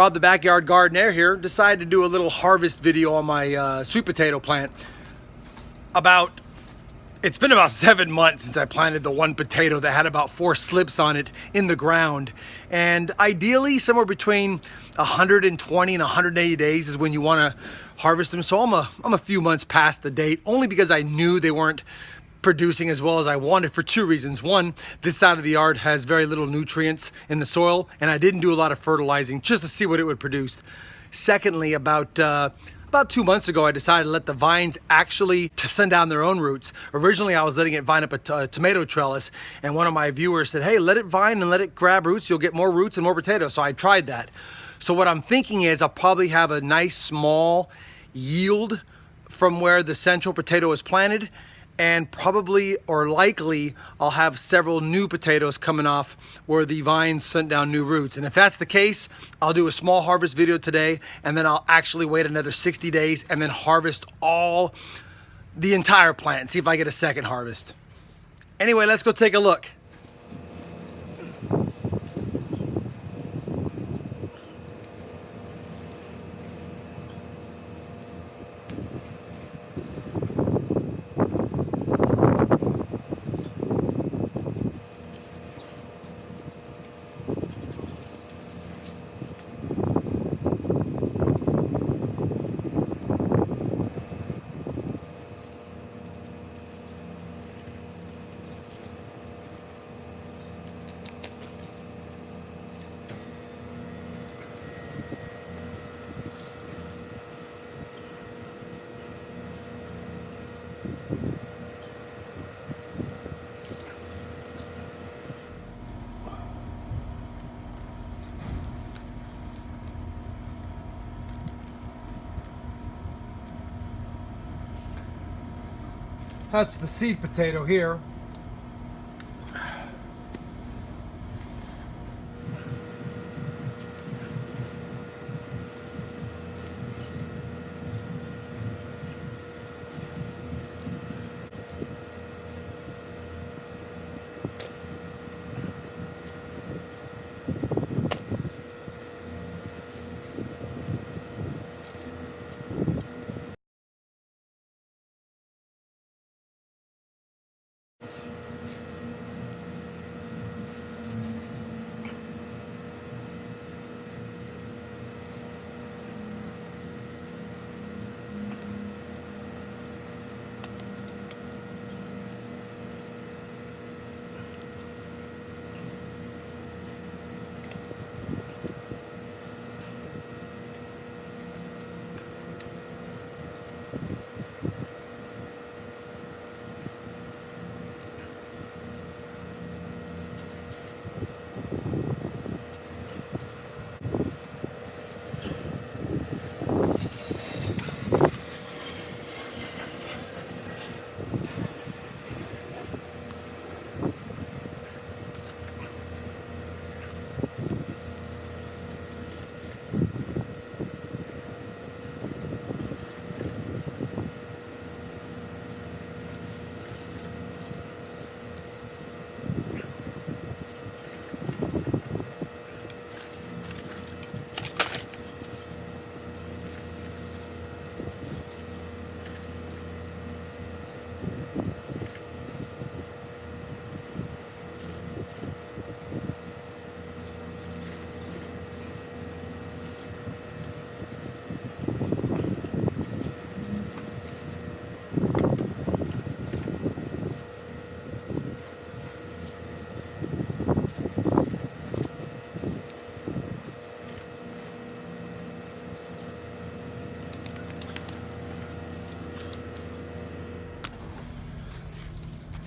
Rob the Backyard Gardener here. Decided to do a little harvest video on my sweet potato plant. It's been about 7 months since I planted the one potato that had about 4 slips on it in the ground. And ideally, somewhere between 120 and 180 days is when you want to harvest them. So I'm a few months past the date, only because I knew they weren't producing as well as I wanted for 2 reasons. One, this side of the yard has very little nutrients in the soil, and I didn't do a lot of fertilizing just to see what it would produce. Secondly, about 2 months ago, I decided to let the vines actually send down their own roots. Originally, I was letting it vine up a tomato trellis, and one of my viewers said, hey, let it vine and let it grab roots. You'll get more roots and more potatoes. So I tried that. So what I'm thinking is I'll probably have a nice small yield from where the central potato is planted, and probably or likely I'll have several new potatoes coming off where the vines sent down new roots. And if that's the case, I'll do a small harvest video today, and then I'll actually wait another 60 days and then harvest the entire plant and see if I get a second harvest. Anyway, let's go take a look. That's the seed potato here.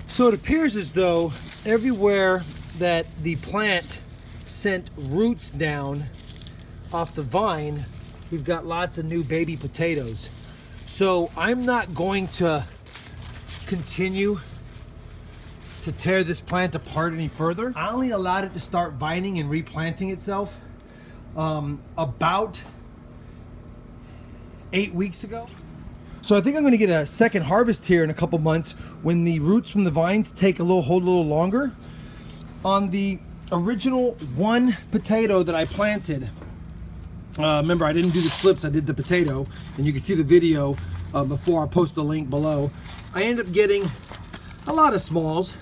So it appears as though everywhere that the plant sent roots down off the vine, we've got lots of new baby potatoes. So I'm not going to continue to tear this plant apart any further. I only allowed it to start vining and replanting itself about 8 weeks ago. So I think I'm going to get a second harvest here in a couple months when the roots from the vines hold a little longer. On the original one potato that I planted, Remember, I didn't do the slips, I did the potato, and you can see the video before. I'll post the link below. I ended up getting a lot of smalls.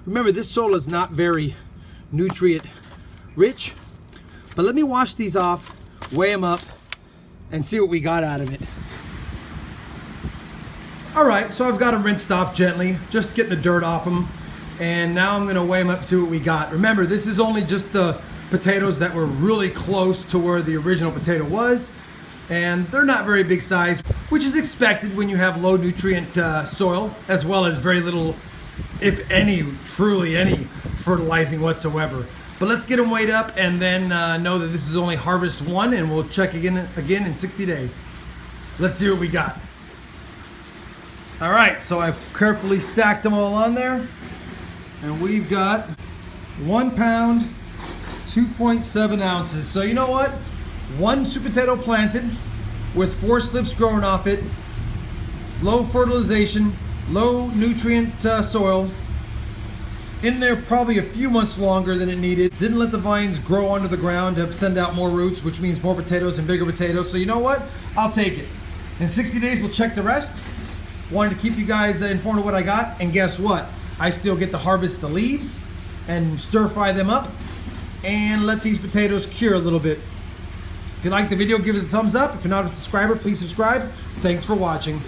Remember, this soil is not very nutrient rich, but let me wash these off, weigh them up, and see what we got out of it. All right, so I've got them rinsed off gently, just getting the dirt off them, and now I'm gonna weigh them up, see what we got. Remember, this is only just the potatoes that were really close to where the original potato was, and they're not very big size, which is expected when you have low nutrient soil, as well as very little, if any, truly any fertilizing whatsoever. But let's get them weighed up and then know that this is only harvest one, and we'll check again in 60 days. Let's see what we got. All right, so I've carefully stacked them all on there, and we've got 1 pound, 2.7 ounces. So you know what? One sweet potato planted with 4 slips growing off it, low fertilization, low nutrient soil, in there probably a few months longer than it needed. Didn't let the vines grow under the ground to send out more roots, which means more potatoes and bigger potatoes. So you know what? I'll take it. In 60 days, we'll check the rest. Wanted to keep you guys informed of what I got, and guess what? I still get to harvest the leaves and stir fry them up and let these potatoes cure a little bit. If you like the video, give it a thumbs up. If you're not a subscriber, please subscribe. Thanks for watching.